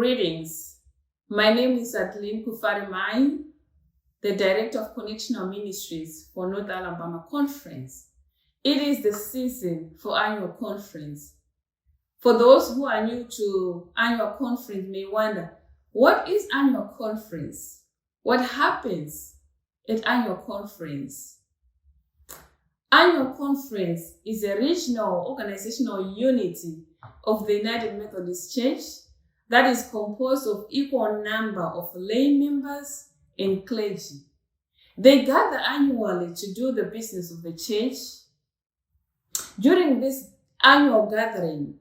Greetings. My name is Adeline Kufarimai, the Director of Connectional Ministries for North Alabama Conference. It is the season for annual conference. For those who are new to annual conference may wonder, what is annual conference? What happens at annual conference? Annual conference is a regional organizational unity of the United Methodist Church that is composed of equal number of lay members and clergy. They gather annually to do the business of the church. During this annual gathering,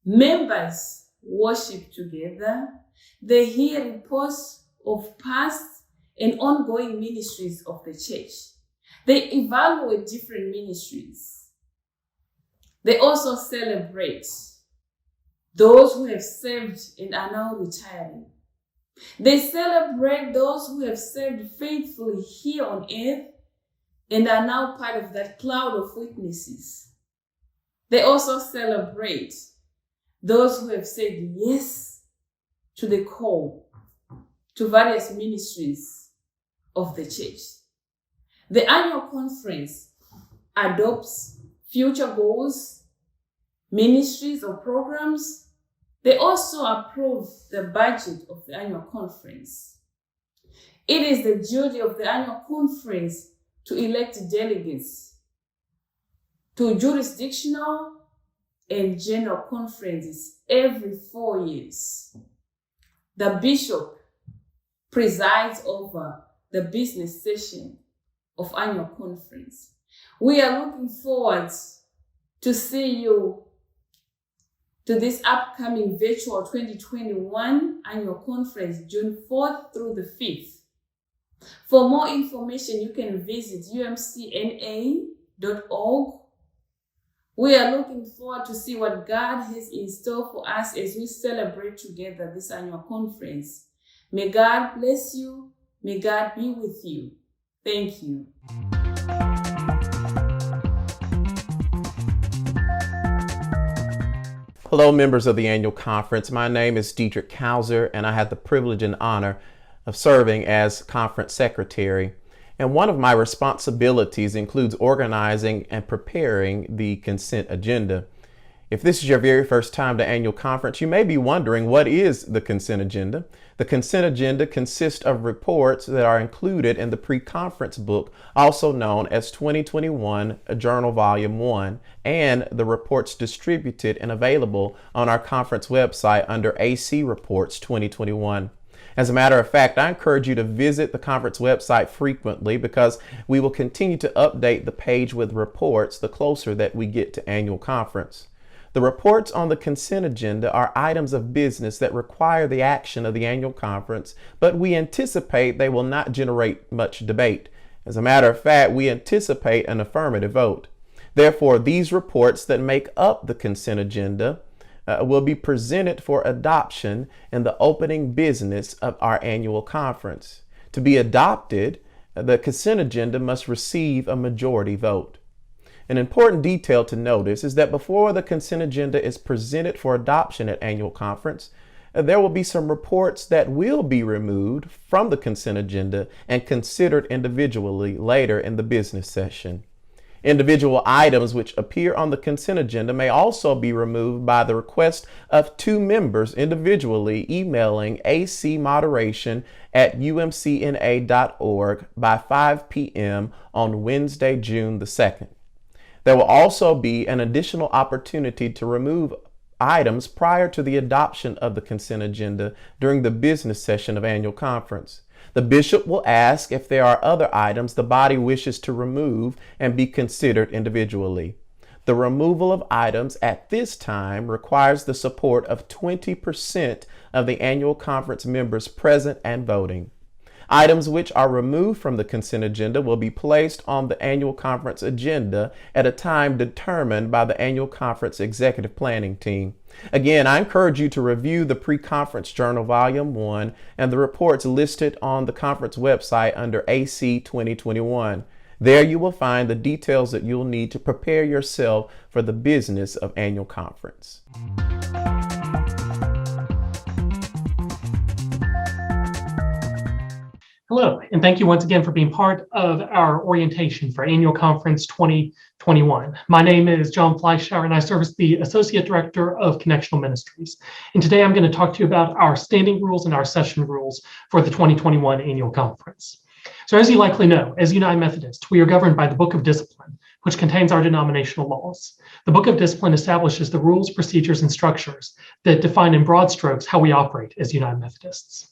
members worship together. They hear reports of past and ongoing ministries of the church. They evaluate different ministries. They also celebrate those who have served and are now retiring. They celebrate those who have served faithfully here on earth and are now part of that cloud of witnesses. They also celebrate those who have said yes to the call to various ministries of the church. The annual conference adopts future goals, ministries or programs. They also approve the budget of the annual conference. It is the duty of the annual conference to elect delegates to jurisdictional and general conferences every 4 years. The bishop presides over the business session of annual conference. We are looking forward to see you to this upcoming virtual 2021 annual conference, June 4th through the 5th. For more information, you can visit umcna.org. We are looking forward to see what God has in store for us as we celebrate together this annual conference. May God bless you. May God be with you. Thank you. Hello, members of the annual conference. My name is Dietrich Kauser, and I have the privilege and honor of serving as conference secretary. And one of my responsibilities includes organizing and preparing the consent agenda. If this is your very first time to annual conference, you may be wondering, what is the consent agenda? The consent agenda consists of reports that are included in the PreConference book, also known as 2021 Journal Volume 1, and the reports distributed and available on our conference website under AC Reports 2021. As a matter of fact, I encourage you to visit the conference website frequently because we will continue to update the page with reports the closer that we get to annual conference. The reports on the consent agenda are items of business that require the action of the annual conference, but we anticipate they will not generate much debate. As a matter of fact, we anticipate an affirmative vote. Therefore, these reports that make up the consent agenda will be presented for adoption in the opening business of our annual conference. To be adopted, the consent agenda must receive a majority vote. An important detail to notice is that before the consent agenda is presented for adoption at annual conference, there will be some reports that will be removed from the consent agenda and considered individually later in the business session. Individual items which appear on the consent agenda may also be removed by the request of 2 members individually emailing acmoderation@umcna.org by 5 p.m. on Wednesday, June the 2nd. There will also be an additional opportunity to remove items prior to the adoption of the consent agenda during the business session of annual conference. The bishop will ask if there are other items the body wishes to remove and be considered individually. The removal of items at this time requires the support of 20% of the annual conference members present and voting. Items which are removed from the consent agenda will be placed on the annual conference agenda at a time determined by the annual conference executive planning team. Again, I encourage you to review the PreConference Journal Volume 1 and the reports listed on the conference website under AC 2021. There you will find the details that you'll need to prepare yourself for the business of annual conference. Hello, and thank you once again for being part of our orientation for Annual Conference 2021. My name is John Fleischauer, and I serve as the Associate Director of Connectional Ministries. And today I'm going to talk to you about our standing rules and our session rules for the 2021 Annual Conference. So as you likely know, as United Methodists, we are governed by the Book of Discipline, which contains our denominational laws. The Book of Discipline establishes the rules, procedures, and structures that define in broad strokes how we operate as United Methodists.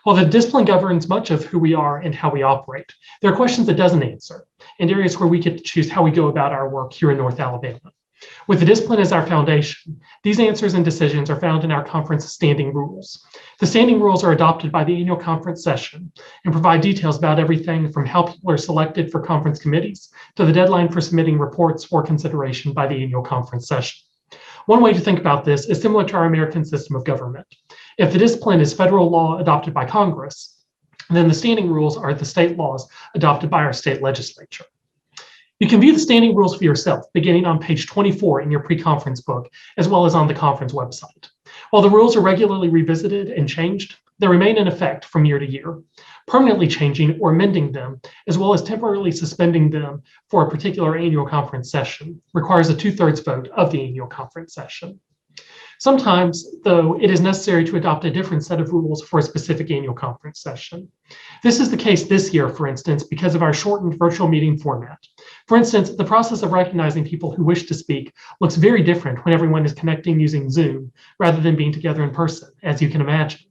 While the discipline governs much of who we are and how we operate, there are questions it doesn't answer, and areas where we get to choose how we go about our work here in North Alabama. With the discipline as our foundation, these answers and decisions are found in our conference standing rules. The standing rules are adopted by the annual conference session and provide details about everything from how people are selected for conference committees to the deadline for submitting reports for consideration by the annual conference session. One way to think about this is similar to our American system of government. If the discipline is federal law adopted by Congress, then the standing rules are the state laws adopted by our state legislature. You can view the standing rules for yourself beginning on page 24 in your pre-conference book, as well as on the conference website. While the rules are regularly revisited and changed, they remain in effect from year to year. Permanently changing or amending them, as well as temporarily suspending them for a particular annual conference session, requires a 2/3 vote of the annual conference session. Sometimes, though, it is necessary to adopt a different set of rules for a specific annual conference session. This is the case this year, for instance, because of our shortened virtual meeting format. For instance, the process of recognizing people who wish to speak looks very different when everyone is connecting using Zoom rather than being together in person, as you can imagine.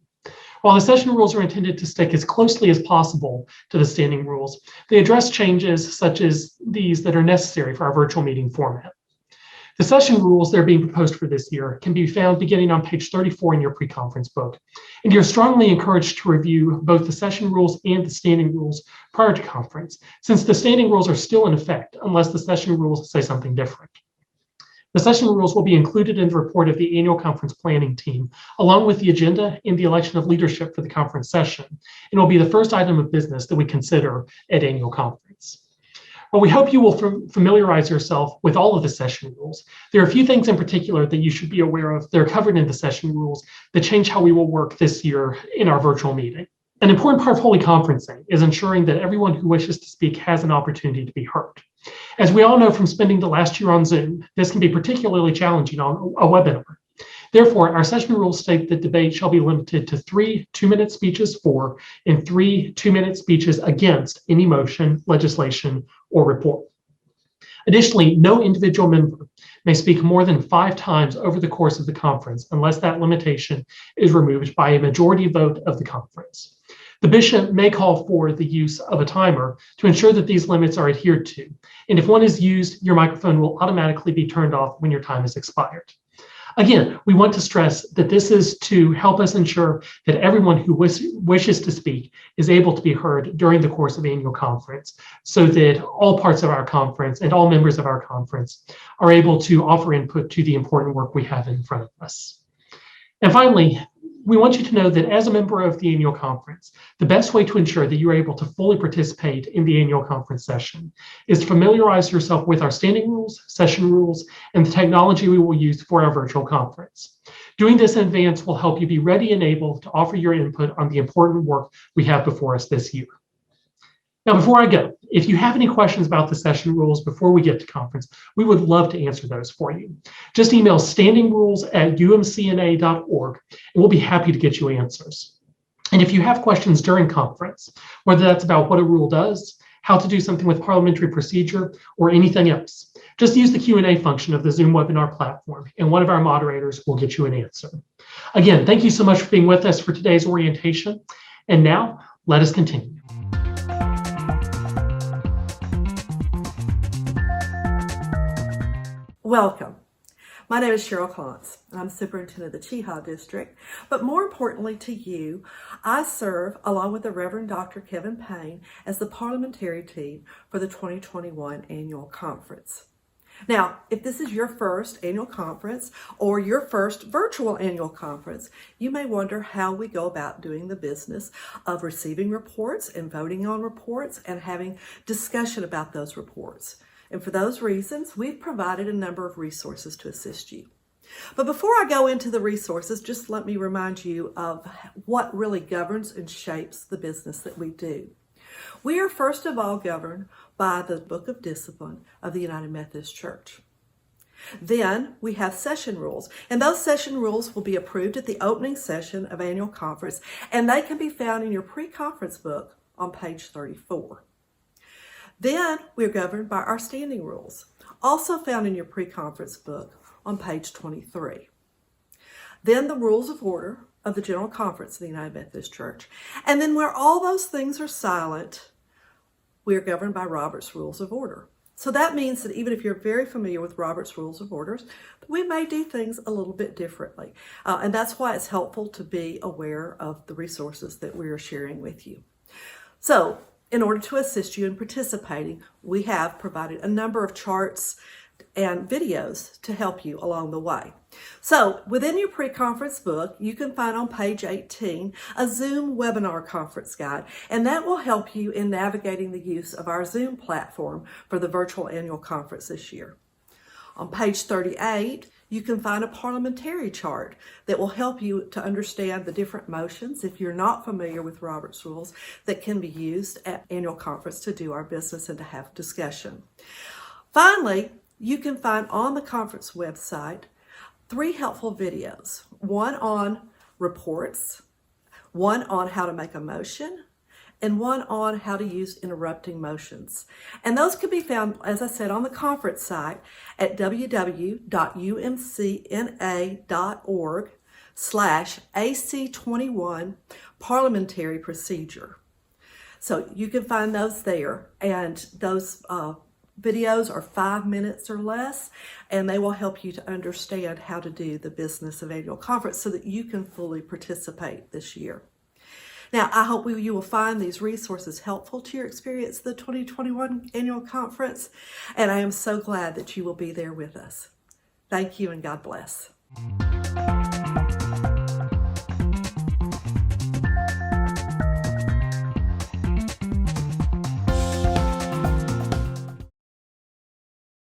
While the session rules are intended to stick as closely as possible to the standing rules, they address changes such as these that are necessary for our virtual meeting format. The session rules that are being proposed for this year can be found beginning on page 34 in your pre-conference book, and you're strongly encouraged to review both the session rules and the standing rules prior to conference, since the standing rules are still in effect unless the session rules say something different. The session rules will be included in the report of the annual conference planning team, along with the agenda and the election of leadership for the conference session, and will be the first item of business that we consider at annual conference. While we hope you will familiarize yourself with all of the session rules, there are a few things in particular that you should be aware of that are covered in the session rules that change how we will work this year in our virtual meeting. An important part of Holy Conferencing is ensuring that everyone who wishes to speak has an opportunity to be heard. As we all know from spending the last year on Zoom, this can be particularly challenging on a webinar. Therefore, our session rules state that debate shall be limited to 3 2-minute speeches for and 3 2-minute speeches against any motion, legislation, or report. Additionally, no individual member may speak more than 5 times over the course of the conference unless that limitation is removed by a majority vote of the conference. The bishop may call for the use of a timer to ensure that these limits are adhered to, and if one is used, your microphone will automatically be turned off when your time has expired. Again, we want to stress that this is to help us ensure that everyone who wishes to speak is able to be heard during the course of annual conference, so that all parts of our conference and all members of our conference are able to offer input to the important work we have in front of us. And finally, we want you to know that as a member of the annual conference, the best way to ensure that you are able to fully participate in the annual conference session is to familiarize yourself with our standing rules, session rules, and the technology we will use for our virtual conference. Doing this in advance will help you be ready and able to offer your input on the important work we have before us this year. Now, before I go, if you have any questions about the session rules before we get to conference, we would love to answer those for you. Just email standingrules@umcna.org, and we'll be happy to get you answers. And if you have questions during conference, whether that's about what a rule does, how to do something with parliamentary procedure, or anything else, just use the Q&A function of the Zoom webinar platform, and one of our moderators will get you an answer. Again, thank you so much for being with us for today's orientation. And now, let us continue. Welcome. My name is Cheryl Clontz, and I'm Superintendent of the Chehaw District. But more importantly to you, I serve, along with the Reverend Dr. Kevin Payne, as the Parliamentary team for the 2021 Annual Conference. Now, if this is your first annual conference or your first virtual annual conference, you may wonder how we go about doing the business of receiving reports and voting on reports and having discussion about those reports. And for those reasons, we've provided a number of resources to assist you. But before I go into the resources, just let me remind you of what really governs and shapes the business that we do. We are first of all governed by the Book of Discipline of the United Methodist Church. Then we have session rules, and those session rules will be approved at the opening session of annual conference, and they can be found in your pre-conference book on page 34. Then we're governed by our standing rules, also found in your pre-conference book on page 23. Then the rules of order of the General Conference of the United Methodist Church. And then where all those things are silent, we are governed by Robert's Rules of Order. So that means that even if you're very familiar with Robert's Rules of Orders, we may do things a little bit differently. And that's why it's helpful to be aware of the resources that we are sharing with you. So in order to assist you in participating, we have provided a number of charts and videos to help you along the way. So within your pre-conference book, you can find on page 18 a Zoom webinar conference guide, and that will help you in navigating the use of our Zoom platform for the virtual annual conference this year. On page 38, you can find a parliamentary chart that will help you to understand the different motions, if you're not familiar with Robert's Rules, that can be used at annual conference to do our business and to have discussion. Finally, you can find on the conference website 3 helpful videos, one on reports, one on how to make a motion, and one on how to use interrupting motions. And those can be found, as I said, on the conference site at www.umcna.org/AC21 Parliamentary Procedure. So you can find those there, and those videos are 5 minutes or less, and they will help you to understand how to do the business of annual conference so that you can fully participate this year. Now, I hope you will find these resources helpful to your experience of the 2021 annual conference, and I am so glad that you will be there with us. Thank you, and God bless.